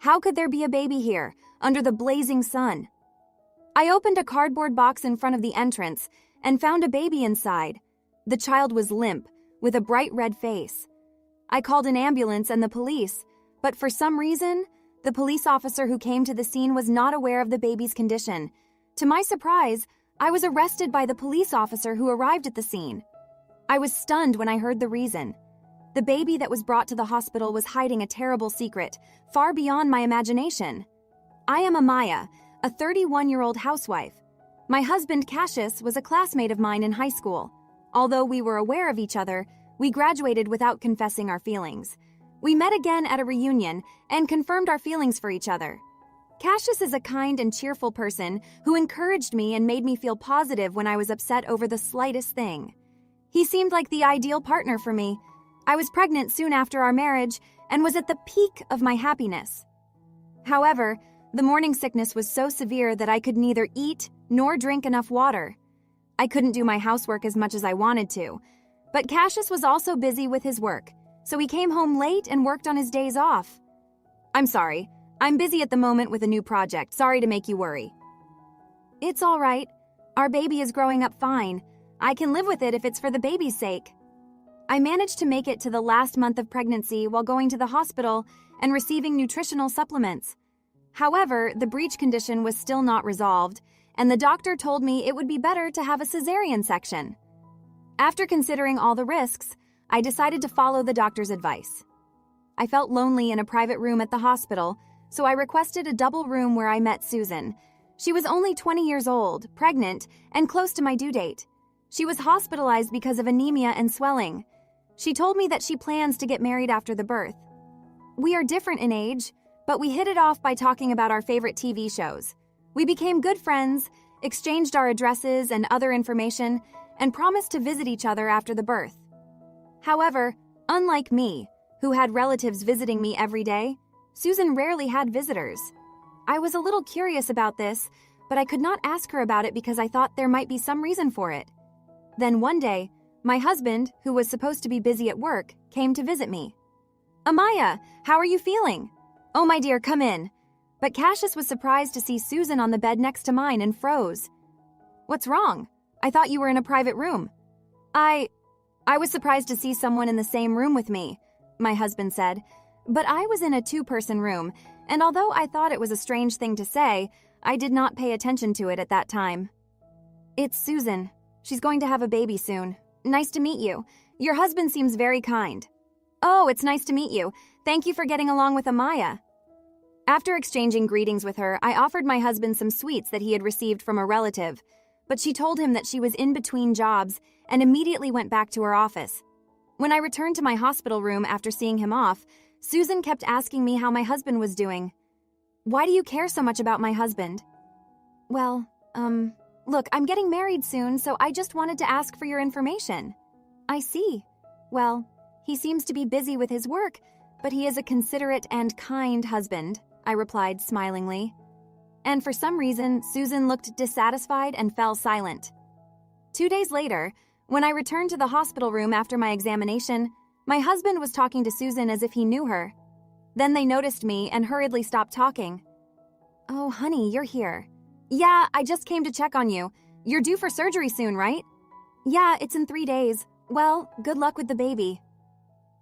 How could there be a baby here, under the blazing sun? I opened a cardboard box in front of the entrance and found a baby inside. The child was limp, with a bright red face. I called an ambulance and the police, but for some reason, the police officer who came to the scene was not aware of the baby's condition. To my surprise, I was arrested by the police officer who arrived at the scene. I was stunned when I heard the reason. The baby that was brought to the hospital was hiding a terrible secret, far beyond my imagination. I am Amaya, a 31-year-old housewife. My husband, Cassius, was a classmate of mine in high school. Although we were aware of each other, we graduated without confessing our feelings. We met again at a reunion and confirmed our feelings for each other. Cassius is a kind and cheerful person who encouraged me and made me feel positive when I was upset over the slightest thing. He seemed like the ideal partner for me. I was pregnant soon after our marriage and was at the peak of my happiness. However, the morning sickness was so severe that I could neither eat nor drink enough water. I couldn't do my housework as much as I wanted to, but Cassius was also busy with his work, so he came home late and worked on his days off. I'm sorry, I'm busy at the moment with a new project. Sorry to make you worry. It's all right. Our baby is growing up fine. I can live with it if it's for the baby's sake. I managed to make it to the last month of pregnancy while going to the hospital and receiving nutritional supplements. However, the breech condition was still not resolved, and the doctor told me it would be better to have a cesarean section. After considering all the risks, I decided to follow the doctor's advice. I felt lonely in a private room at the hospital, so I requested a double room where I met Susan. She was only 20 years old, pregnant, and close to my due date. She was hospitalized because of anemia and swelling. She told me that she plans to get married after the birth. We are different in age, but we hit it off by talking about our favorite TV shows. We became good friends, exchanged our addresses and other information, and promised to visit each other after the birth. However, unlike me, who had relatives visiting me every day, Susan rarely had visitors. I was a little curious about this, but I could not ask her about it because I thought there might be some reason for it. Then one day, my husband, who was supposed to be busy at work, came to visit me. Amaya, how are you feeling? Oh, my dear, come in. But Cassius was surprised to see Susan on the bed next to mine and froze. What's wrong? I thought you were in a private room. I was surprised to see someone in the same room with me, my husband said. But I was in a two-person room, and although I thought it was a strange thing to say, I did not pay attention to it at that time. It's Susan. She's going to have a baby soon. Nice to meet you. Your husband seems very kind. Oh, it's nice to meet you. Thank you for getting along with Amaya. After exchanging greetings with her, I offered my husband some sweets that he had received from a relative, but she told him that she was in between jobs and immediately went back to her office. When I returned to my hospital room after seeing him off, Susan kept asking me how my husband was doing. Why do you care so much about my husband? Well, look, I'm getting married soon, so I just wanted to ask for your information. I see. Well, he seems to be busy with his work, but he is a considerate and kind husband, I replied smilingly. And for some reason, Susan looked dissatisfied and fell silent. 2 days later, when I returned to the hospital room after my examination, my husband was talking to Susan as if he knew her. Then they noticed me and hurriedly stopped talking. Oh, honey, you're here. Yeah, I just came to check on you. You're due for surgery soon, right? Yeah, it's in 3 days. Well, good luck with the baby.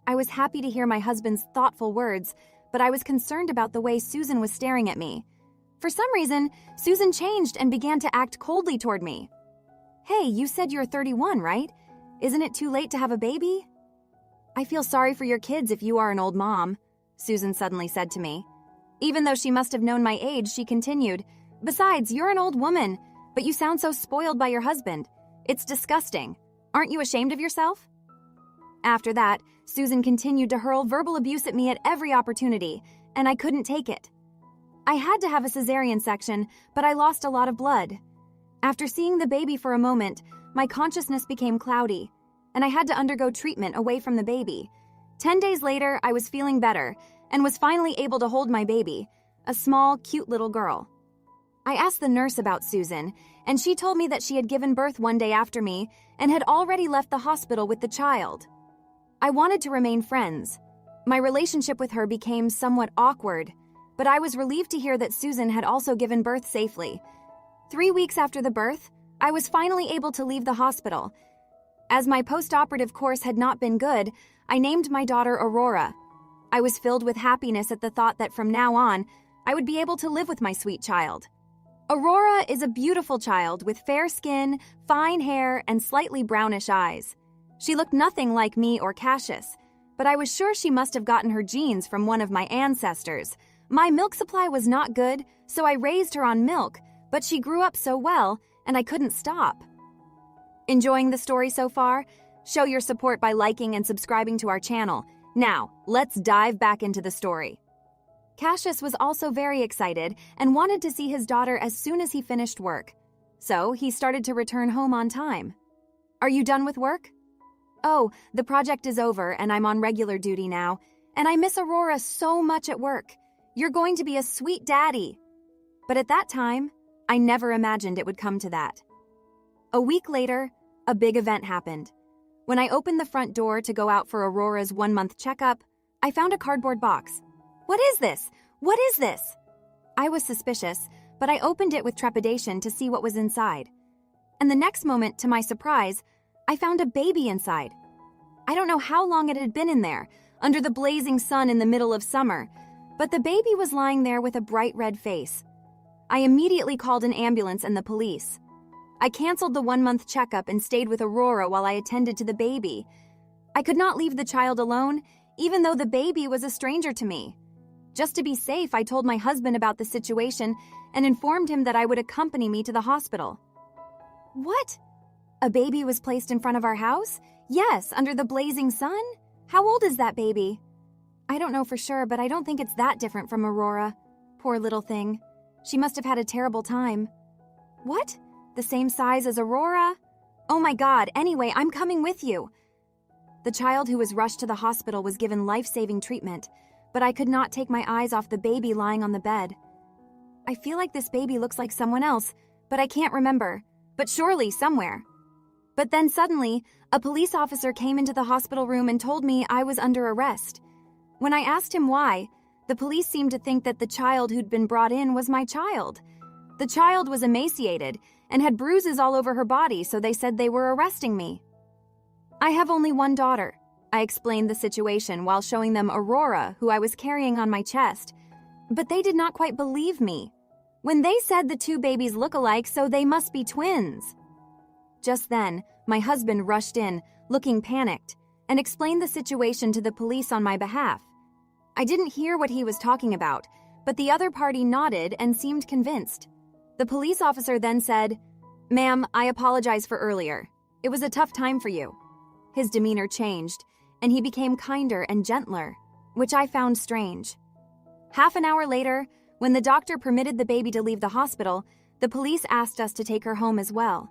I was happy to hear my husband's thoughtful words, but I was concerned about the way Susan was staring at me. For some reason, Susan changed and began to act coldly toward me. Hey, you said you're 31, right? Isn't it too late to have a baby? I feel sorry for your kids if you are an old mom, Susan suddenly said to me. Even though she must have known my age, she continued, Besides, you're an old woman, but you sound so spoiled by your husband. It's disgusting. Aren't you ashamed of yourself? After that, Susan continued to hurl verbal abuse at me at every opportunity, and I couldn't take it. I had to have a cesarean section, but I lost a lot of blood. After seeing the baby for a moment, my consciousness became cloudy, and I had to undergo treatment away from the baby. 10 days later, I was feeling better and was finally able to hold my baby, a small, cute little girl. I asked the nurse about Susan, and she told me that she had given birth one day after me and had already left the hospital with the child. I wanted to remain friends. My relationship with her became somewhat awkward. but I was relieved to hear that Susan had also given birth safely. 3 weeks after the birth, I was finally able to leave the hospital. As my post-operative course had not been good, I named my daughter Aurora. I was filled with happiness at the thought that from now on, I would be able to live with my sweet child. Aurora is a beautiful child with fair skin, fine hair, and slightly brownish eyes. She looked nothing like me or Cassius, but I was sure she must have gotten her genes from one of my ancestors. My milk supply was not good, so I raised her on milk, but she grew up so well, and I couldn't stop. Enjoying the story so far? Show your support by liking and subscribing to our channel. Now, let's dive back into the story. Cassius was also very excited and wanted to see his daughter as soon as he finished work. So he started to return home on time. Are you done with work? Oh, the project is over and I'm on regular duty now, and I miss Aurora so much at work. You're going to be a sweet daddy. But at that time, I never imagined it would come to that. A week later, a big event happened. When I opened the front door to go out for Aurora's 1-month checkup, I found a cardboard box. What is this? What is this? I was suspicious, but I opened it with trepidation to see what was inside. And the next moment, to my surprise, I found a baby inside. I don't know how long it had been in there, under the blazing sun in the middle of summer, but the baby was lying there with a bright red face. I immediately called an ambulance and the police. I canceled the 1-month checkup and stayed with Aurora while I attended to the baby. I could not leave the child alone, even though the baby was a stranger to me. Just to be safe, I told my husband about the situation and informed him that I would accompany me to the hospital. What? A baby was placed in front of our house? Yes, under the blazing sun? How old is that baby? I don't know for sure, but I don't think it's that different from Aurora. Poor little thing. She must have had a terrible time. What? The same size as Aurora? Oh my God, anyway, I'm coming with you. The child who was rushed to the hospital was given life-saving treatment, but I could not take my eyes off the baby lying on the bed. I feel like this baby looks like someone else, but I can't remember. But surely somewhere. But then suddenly, a police officer came into the hospital room and told me I was under arrest. When I asked him why, the police seemed to think that the child who'd been brought in was my child. The child was emaciated and had bruises all over her body, so they said they were arresting me. I have only one daughter. I explained the situation while showing them Aurora, who I was carrying on my chest. But they did not quite believe me. When they said the two babies look alike, so they must be twins. Just then, my husband rushed in, looking panicked, and explained the situation to the police on my behalf. I didn't hear what he was talking about, but the other party nodded and seemed convinced. The police officer then said, "Ma'am, I apologize for earlier. It was a tough time for you." His demeanor changed, and he became kinder and gentler, which I found strange. Half an hour later, when the doctor permitted the baby to leave the hospital, the police asked us to take her home as well.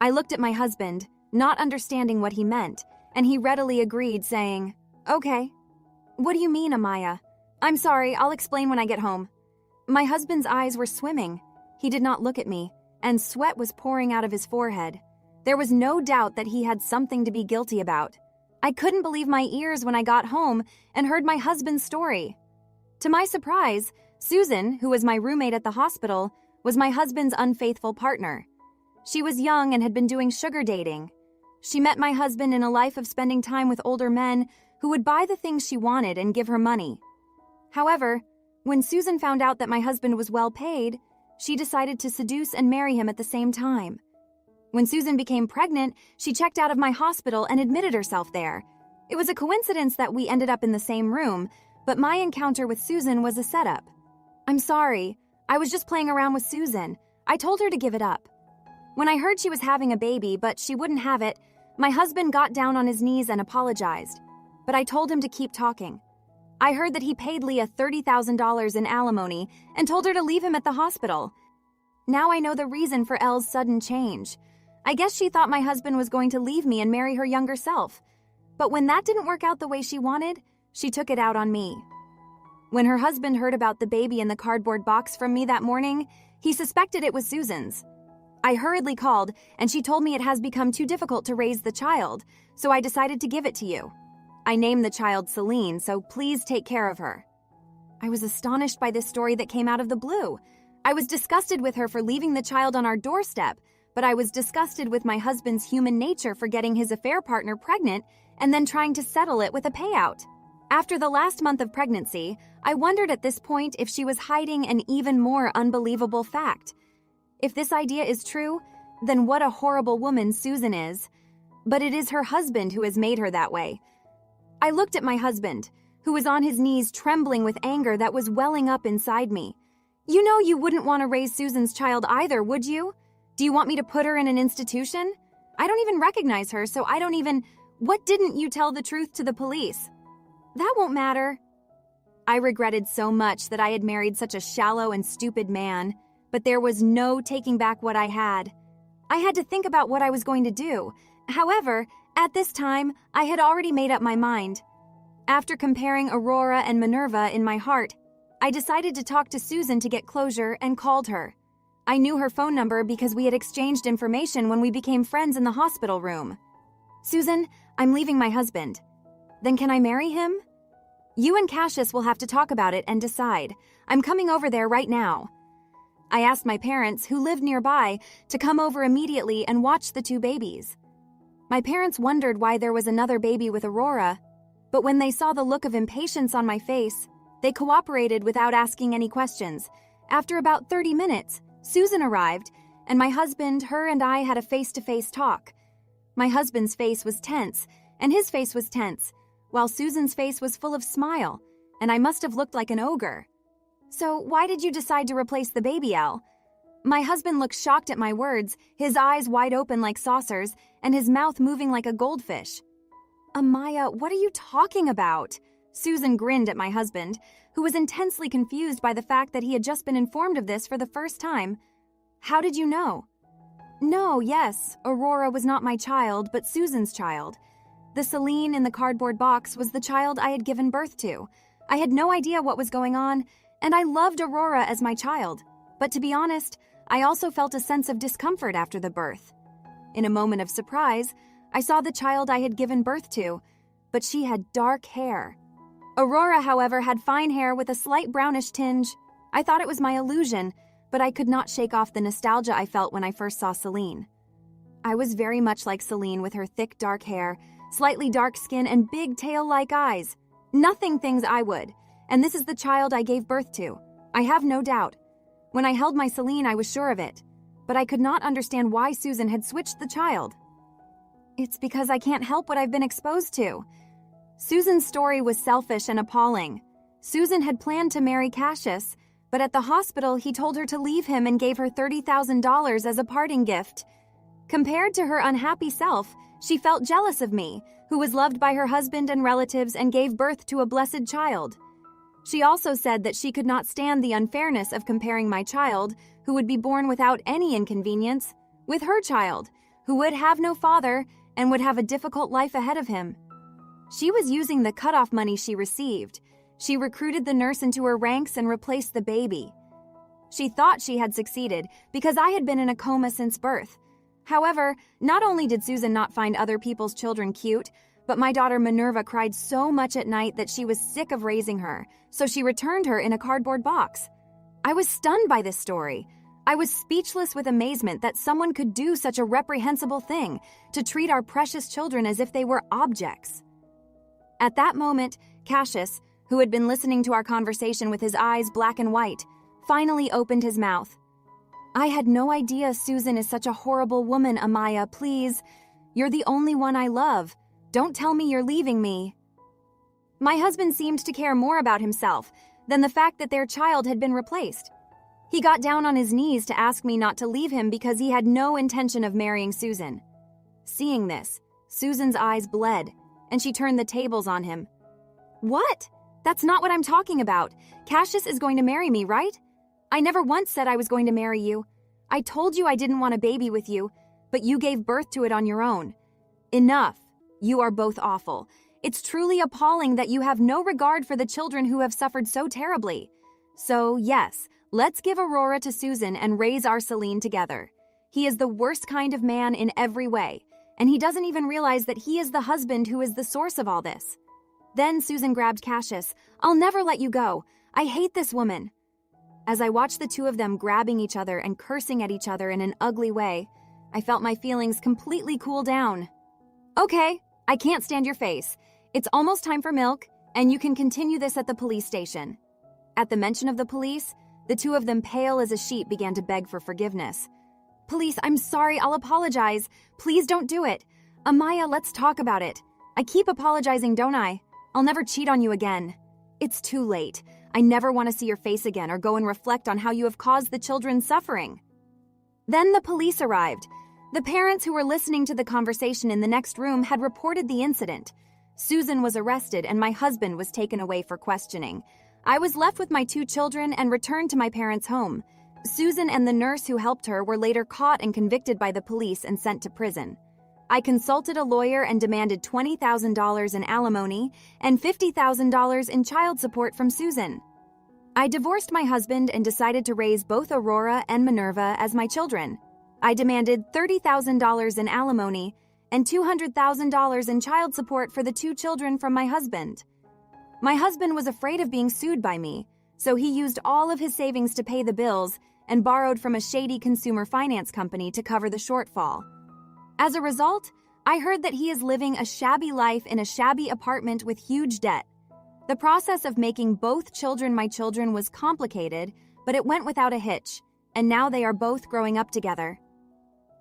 I looked at my husband, not understanding what he meant, and he readily agreed, saying, "Okay." "What do you mean, Amaya?" "I'm sorry, I'll explain when I get home." My husband's eyes were swimming. He did not look at me, and sweat was pouring out of his forehead. There was no doubt that he had something to be guilty about. I couldn't believe my ears when I got home and heard my husband's story. To my surprise, Susan, who was my roommate at the hospital, was my husband's unfaithful partner. She was young and had been doing sugar dating. She met my husband in a life of spending time with older men who would buy the things she wanted and give her money. However, when Susan found out that my husband was well paid, she decided to seduce and marry him at the same time. When Susan became pregnant, she checked out of my hospital and admitted herself there. It was a coincidence that we ended up in the same room, but my encounter with Susan was a setup. "I'm sorry. I was just playing around with Susan. I told her to give it up." When I heard she was having a baby, but she wouldn't have it, my husband got down on his knees and apologized. But I told him to keep talking. I heard that he paid Leah $30,000 in alimony and told her to leave him at the hospital. Now I know the reason for Elle's sudden change. I guess she thought my husband was going to leave me and marry her younger self. But when that didn't work out the way she wanted, she took it out on me. When her husband heard about the baby in the cardboard box from me that morning, he suspected it was Susan's. I hurriedly called, and she told me it has become too difficult to raise the child, so I decided to give it to you. I named the child Celine, so please take care of her. I was astonished by this story that came out of the blue. I was disgusted with her for leaving the child on our doorstep, but I was disgusted with my husband's human nature for getting his affair partner pregnant and then trying to settle it with a payout. After the last month of pregnancy, I wondered at this point if she was hiding an even more unbelievable fact. If this idea is true, then what a horrible woman Susan is. But it is her husband who has made her that way. I looked at my husband, who was on his knees trembling with anger that was welling up inside me. You know you wouldn't want to raise Susan's child either, would you? Do you want me to put her in an institution? I don't even recognize her, so I don't even... What didn't you tell the truth to the police? That won't matter. I regretted so much that I had married such a shallow and stupid man, but there was no taking back what I had. I had to think about what I was going to do. However, at this time, I had already made up my mind. After comparing Aurora and Minerva in my heart, I decided to talk to Susan to get closure and called her. I knew her phone number because we had exchanged information when we became friends in the hospital room. Susan, I'm leaving my husband. Then can I marry him? You and Cassius will have to talk about it and decide. I'm coming over there right now. I asked my parents, who lived nearby, to come over immediately and watch the two babies. My parents wondered why there was another baby with Aurora, but when they saw the look of impatience on my face, they cooperated without asking any questions. After about 30 minutes, Susan arrived, and my husband, her, and I had a face-to-face talk. My husband's face was tense, and his face was tense, while Susan's face was full of smile, and I must have looked like an ogre. So why did you decide to replace the baby, Elle? My husband looked shocked at my words, his eyes wide open like saucers, and his mouth moving like a goldfish. Amaya, what are you talking about? Susan grinned at my husband, who was intensely confused by the fact that he had just been informed of this for the first time. How did you know? No, yes, Aurora was not my child, but Susan's child. The Celine in the cardboard box was the child I had given birth to. I had no idea what was going on, and I loved Aurora as my child. But to be honest, I also felt a sense of discomfort after the birth. In a moment of surprise, I saw the child I had given birth to, but she had dark hair. Aurora, however, had fine hair with a slight brownish tinge. I thought it was my illusion, but I could not shake off the nostalgia I felt when I first saw Celine. I was very much like Celine with her thick dark hair, slightly dark skin, and big tail-like eyes. Nothing things I would, and this is the child I gave birth to. I have no doubt. When I held my Celine, I was sure of it, but I could not understand why Susan had switched the child. It's because I can't help what I've been exposed to. Susan's story was selfish and appalling. Susan had planned to marry Cassius, but at the hospital he told her to leave him and gave her $30,000 as a parting gift. Compared to her unhappy self, she felt jealous of me, who was loved by her husband and relatives and gave birth to a blessed child. She also said that she could not stand the unfairness of comparing my child, who would be born without any inconvenience, with her child, who would have no father and would have a difficult life ahead of him. She was using the cutoff money she received. She recruited the nurse into her ranks and replaced the baby. She thought she had succeeded because I had been in a coma since birth. However, not only did Susan not find other people's children cute, but my daughter Minerva cried so much at night that she was sick of raising her, so she returned her in a cardboard box. I was stunned by this story. I was speechless with amazement that someone could do such a reprehensible thing, to treat our precious children as if they were objects. At that moment, Cassius, who had been listening to our conversation with his eyes black and white, finally opened his mouth. I had no idea Susan is such a horrible woman, Amaya, please. You're the only one I love. Don't tell me you're leaving me. My husband seemed to care more about himself than the fact that their child had been replaced. He got down on his knees to ask me not to leave him because he had no intention of marrying Susan. Seeing this, Susan's eyes bled, and she turned the tables on him. What? That's not what I'm talking about. Cassius is going to marry me, right? I never once said I was going to marry you. I told you I didn't want a baby with you, but you gave birth to it on your own. Enough. You are both awful. It's truly appalling that you have no regard for the children who have suffered so terribly. So, yes, let's give Aurora to Susan and raise our Celine together. He is the worst kind of man in every way, and he doesn't even realize that he is the husband who is the source of all this. Then Susan grabbed Cassius. I'll never let you go. I hate this woman. As I watched the two of them grabbing each other and cursing at each other in an ugly way, I felt my feelings completely cool down. Okay, I can't stand your face. It's almost time for milk, and you can continue this at the police station. At the mention of the police, the two of them, pale as a sheet, began to beg for forgiveness. Police, I'm sorry, I'll apologize. Please don't do it. Amaya, let's talk about it. I keep apologizing, don't I? I'll never cheat on you again. It's too late. I never want to see your face again or go and reflect on how you have caused the children suffering. Then the police arrived. The parents who were listening to the conversation in the next room had reported the incident. Susan was arrested and my husband was taken away for questioning. I was left with my two children and returned to my parents' home. Susan and the nurse who helped her were later caught and convicted by the police and sent to prison. I consulted a lawyer and demanded $20,000 in alimony and $50,000 in child support from Susan. I divorced my husband and decided to raise both Aurora and Minerva as my children. I demanded $30,000 in alimony and $200,000 in child support for the two children from my husband. My husband was afraid of being sued by me, so he used all of his savings to pay the bills and borrowed from a shady consumer finance company to cover the shortfall. As a result, I heard that he is living a shabby life in a shabby apartment with huge debt. The process of making both children my children was complicated, but it went without a hitch, and now they are both growing up together.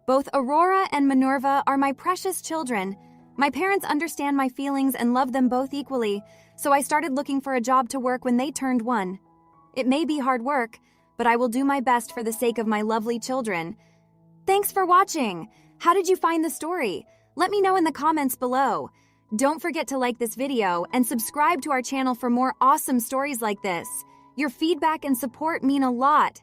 Both Aurora and Minerva are my precious children. My parents understand my feelings and love them both equally, so I started looking for a job to work when they turned 1. It may be hard work, but I will do my best for the sake of my lovely children. Thanks for watching! How did you find the story? Let me know in the comments below. Don't forget to like this video and subscribe to our channel for more awesome stories like this. Your feedback and support mean a lot.